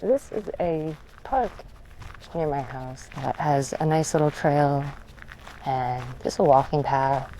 This is a park near my house that has a nice little trail and just a walking path.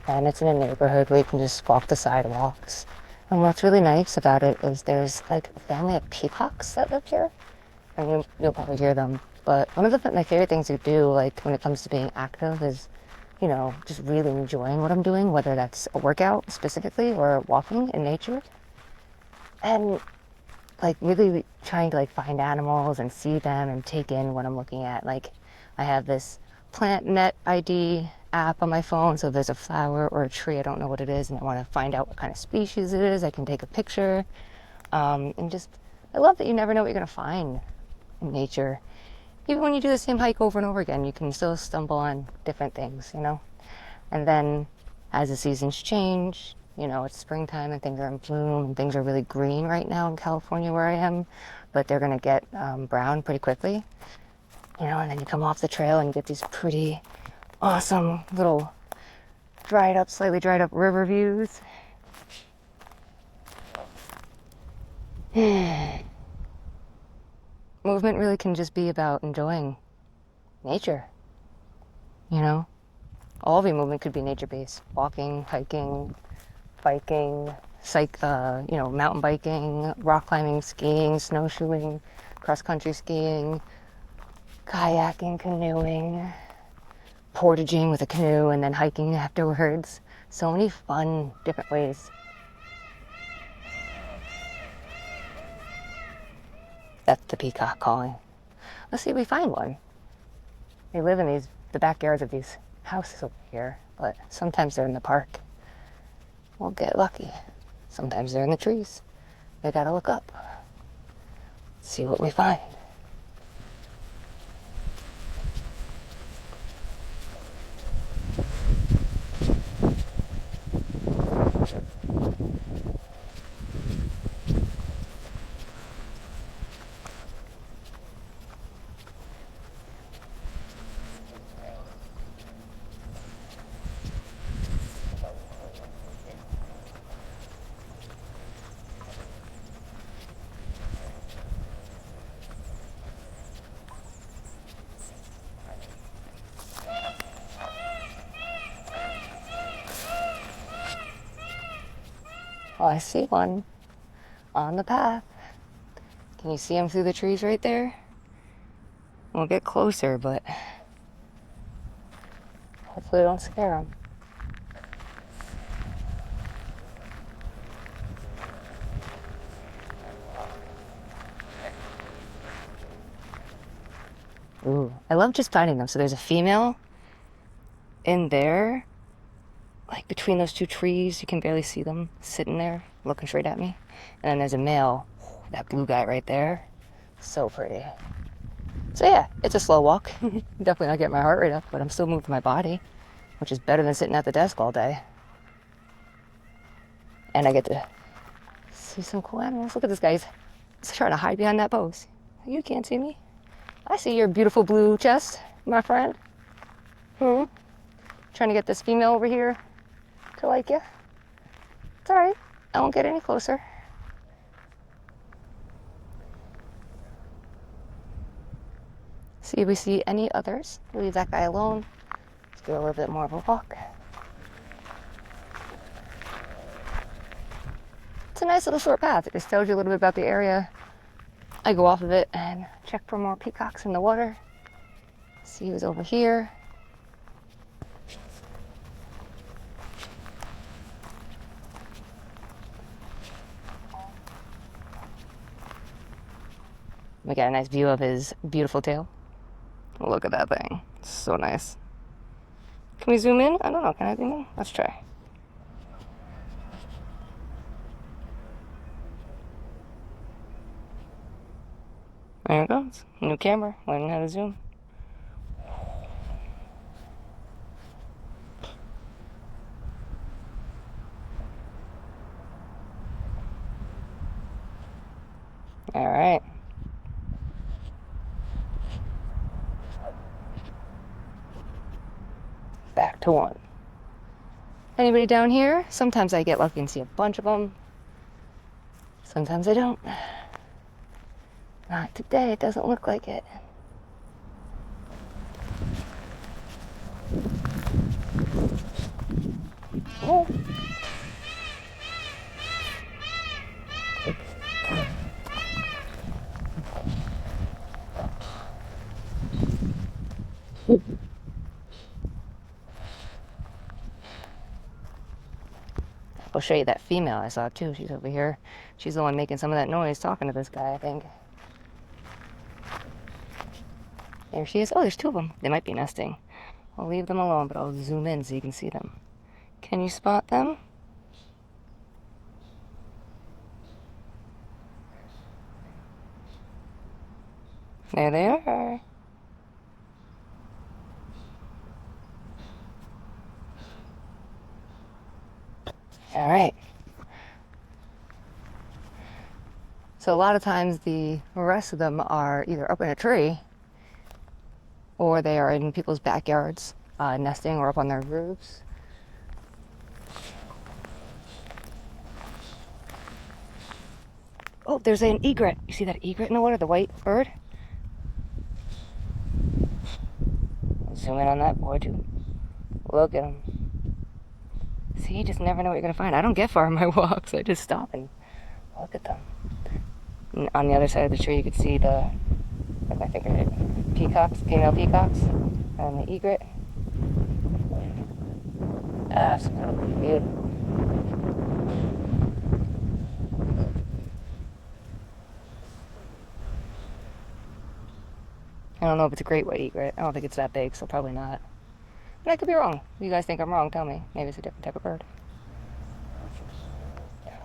And it's in a neighborhood where you can just walk the sidewalks. And what's really nice about it is there's like a family of peacocks that live here. And you'll probably hear them. But one of my favorite things to do, like when it comes to being active, is, just really enjoying what I'm doing, whether that's a workout specifically or walking in nature. And like really trying to like find animals and see them and take in what I'm looking at. Like I have this plant net ID app on my phone, so if there's a flower or a tree, I don't know what it is, and I want to find out what kind of species it is, I can take a picture. And just, I love that you never know what you're going to find in nature. Even when you do the same hike over and over again, you can still stumble on different things, And then as the seasons change, it's springtime and things are in bloom and things are really green right now in California where I am, but they're going to get brown pretty quickly, and then you come off the trail and you get these pretty awesome little slightly dried up river views. Movement really can just be about enjoying nature, All of your movement could be nature-based. Walking, hiking, biking, mountain biking, rock climbing, skiing, snowshoeing, cross-country skiing, kayaking, canoeing, portaging with a canoe, and then hiking afterwards. So many fun, different ways. That's the peacock calling. Let's see if we find one. They live in the backyards of these houses over here, but sometimes they're in the park. We'll get lucky. Sometimes they're in the trees. We gotta look up. See what we find. Oh, I see one on the path. Can you see him through the trees right there? We'll get closer, but hopefully don't scare him. Ooh, I love just finding them. So there's a female in there, like between those two trees. You can barely see them sitting there looking straight at me. And then there's a male, that blue guy right there. So pretty. So yeah, it's a slow walk. Definitely not getting my heart rate up, but I'm still moving my body, which is better than sitting at the desk all day. And I get to see some cool animals. Look at this guy. He's trying to hide behind that post. You can't see me. I see your beautiful blue chest, my friend. Trying to get this female over here to like you. It's alright. I won't get any closer. See if we see any others. Leave that guy alone. Let's do a little bit more of a walk. It's a nice little short path. It just tells you a little bit about the area. I go off of it and check for more peacocks in the water. See who's over here. We got a nice view of his beautiful tail. Look at that thing. It's so nice. Can we zoom in? I don't know. Can I zoom in? Let's try. There it goes. New camera. Learning how to zoom. All right. Back to one. Anybody down here? Sometimes I get lucky and see a bunch of them. Sometimes I don't. Not today, it doesn't look like it. Oh. I'll show you that female I saw too. She's over here. She's the one making some of that noise talking to this guy, I think. There she is. Oh, there's two of them. They might be nesting. I'll leave them alone, but I'll zoom in so you can see them. Can you spot them? There they are. All right. So a lot of times the rest of them are either up in a tree or they are in people's backyards, nesting, or up on their roofs. Oh, there's an egret. You see that egret in the water, the white bird? Zoom in on that boy too. Look at him. See, you just never know what you're gonna find. I don't get far in my walks. I just stop and look at them. And on the other side of the tree, you could see the, like my finger, peacocks, female peacocks, and the egret. Absolutely beautiful. I don't know if it's a great white egret. I don't think it's that big, so probably not. But I could be wrong. If you guys think I'm wrong, tell me. Maybe it's a different type of bird.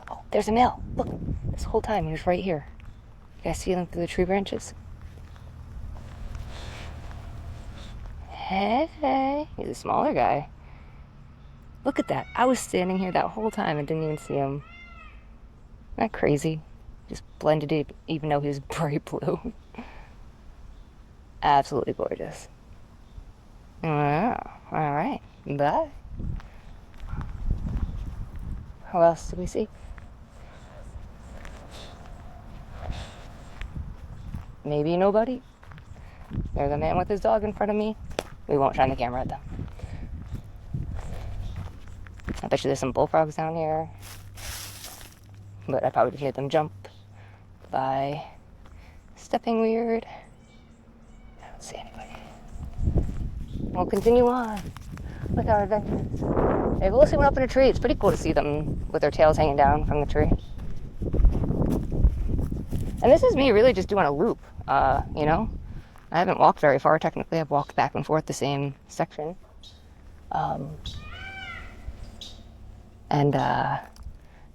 Oh, there's a male. Look, this whole time he was right here. You guys see him through the tree branches? Hey, he's a smaller guy. Look at that. I was standing here that whole time and didn't even see him. Isn't that crazy? Just blended in, even though he was bright blue. Absolutely gorgeous. Wow. All right. Bye. Who else do we see? Maybe nobody. There's a man with his dog in front of me. We won't shine the camera at them. I bet you there's some bullfrogs down here. But I probably did hear them jump by stepping weird. I don't see anybody. We'll continue on with our adventures. Maybe we'll see one up in a tree. It's pretty cool to see them with their tails hanging down from the tree. And this is me really just doing a loop, you know? I haven't walked very far, technically. I've walked back and forth the same section. And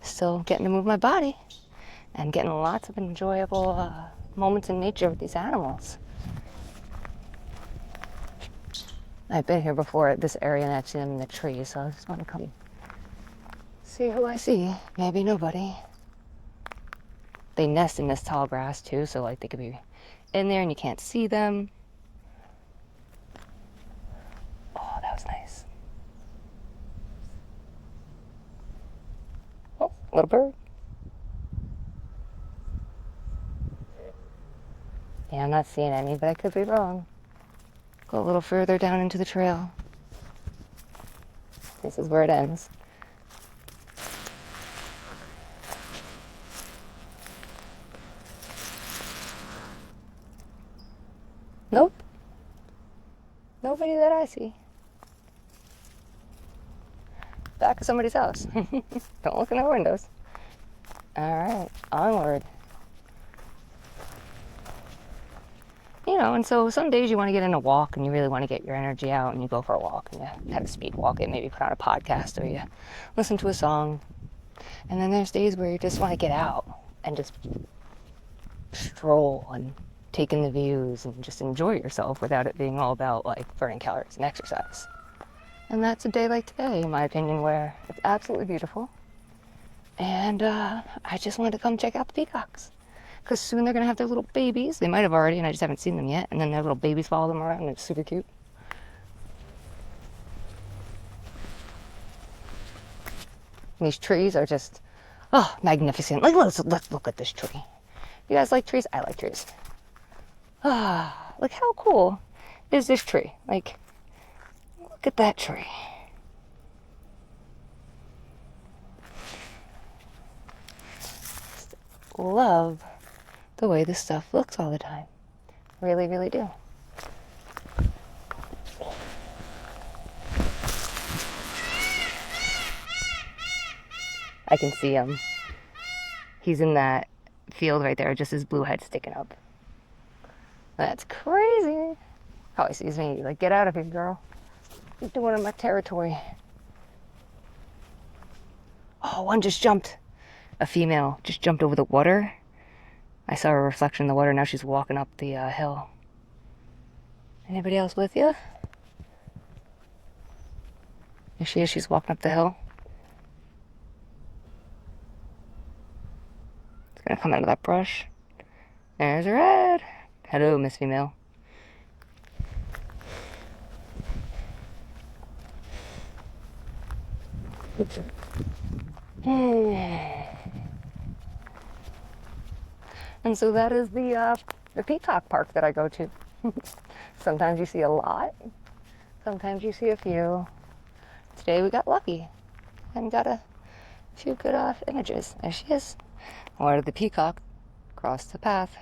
still getting to move my body and getting lots of enjoyable moments in nature with these animals. I've been here before at this area and I've seen them in the trees, so I just want to come see who I see. Maybe nobody. They nest in this tall grass too, so like they could be in there and you can't see them. Oh, that was nice. Oh, little bird. Yeah, I'm not seeing any, but I could be wrong. Go a little further down into the trail. This is where it ends. Nope. Nobody that I see. Back of somebody's house. Don't look in their windows. Alright, onward. You know, and so some days you want to get in a walk and you really want to get your energy out and you go for a walk and you have a speed walk it, maybe put on a podcast or you listen to a song. And then there's days where you just want to get out and just stroll and take in the views and just enjoy yourself without it being all about like burning calories and exercise. And that's a day like today, in my opinion, where it's absolutely beautiful. And I just wanted to come check out the peacocks. Because soon they're going to have their little babies. They might have already, and I just haven't seen them yet. And then their little babies follow them around, and it's super cute. These trees are just Oh, magnificent. Like, let's look at this tree. You guys like trees? I like trees. Ah, look how cool is this tree. Like, look at that tree. Love the way this stuff looks all the time. Really, really do. I can see him. He's in that field right there, just his blue head sticking up. That's crazy. Oh, he sees me. Like, get out of here, girl. You're doing in my territory. Oh, one just jumped. A female just jumped over the water. I saw her reflection in the water. Now she's walking up the hill. Anybody else with you? There she is. She's walking up the hill. It's gonna come out of that brush. There's her head. Hello, Miss Female. And so that is the peacock park that I go to. Sometimes you see a lot. Sometimes you see a few. Today we got lucky and got a few good images. There she is. Why did the peacock cross the path?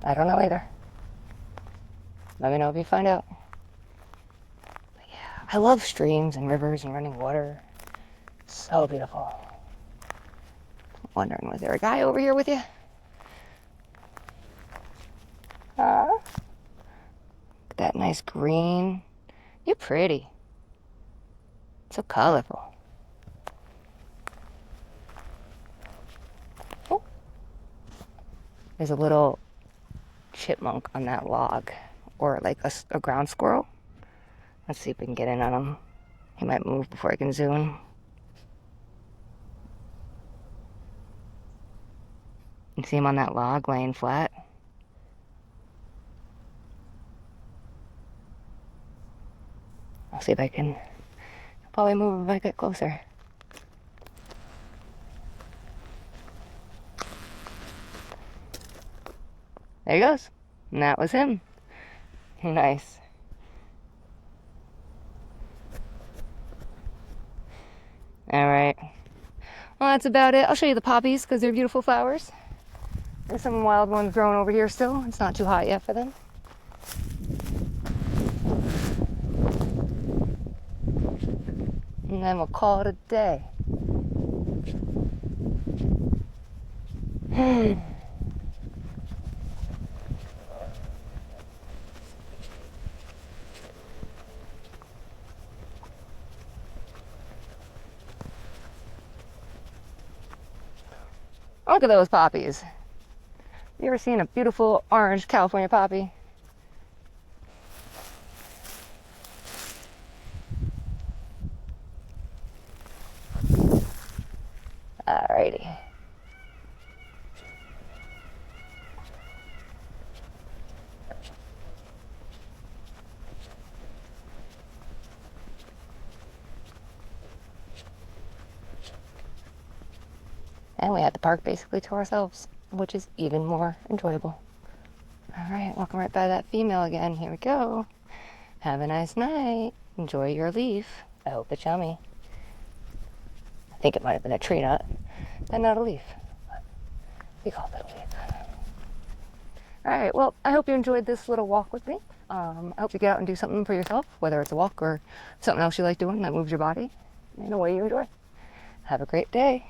I don't know either. Let me know if you find out. But yeah, I love streams and rivers and running water. So beautiful. Wondering, was there a guy over here with you? Look at that nice green. You're pretty. So colorful. Oh, there's a little chipmunk on that log, or like a ground squirrel. Let's see if we can get in on him. He might move before I can zoom. You see him on that log laying flat? I'll see if I can. I'll probably move if I get closer. There he goes. And that was him. Nice. Alright. Well, that's about it. I'll show you the poppies because they're beautiful flowers. There's some wild ones growing over here still. It's not too hot yet for them. And then we'll call it a day. Look at those poppies. You ever seen a beautiful orange California poppy? Alrighty. And we had the park basically to ourselves, which is even more enjoyable. All right, walking right by that female again. Here we go. Have a nice night. Enjoy your leaf. I hope it's yummy. I think it might have been a tree nut and not a leaf, but we called it a leaf. All right, well, I hope you enjoyed this little walk with me. I hope you get out and do something for yourself, whether it's a walk or something else you like doing that moves your body in a way you enjoy. Have a great day.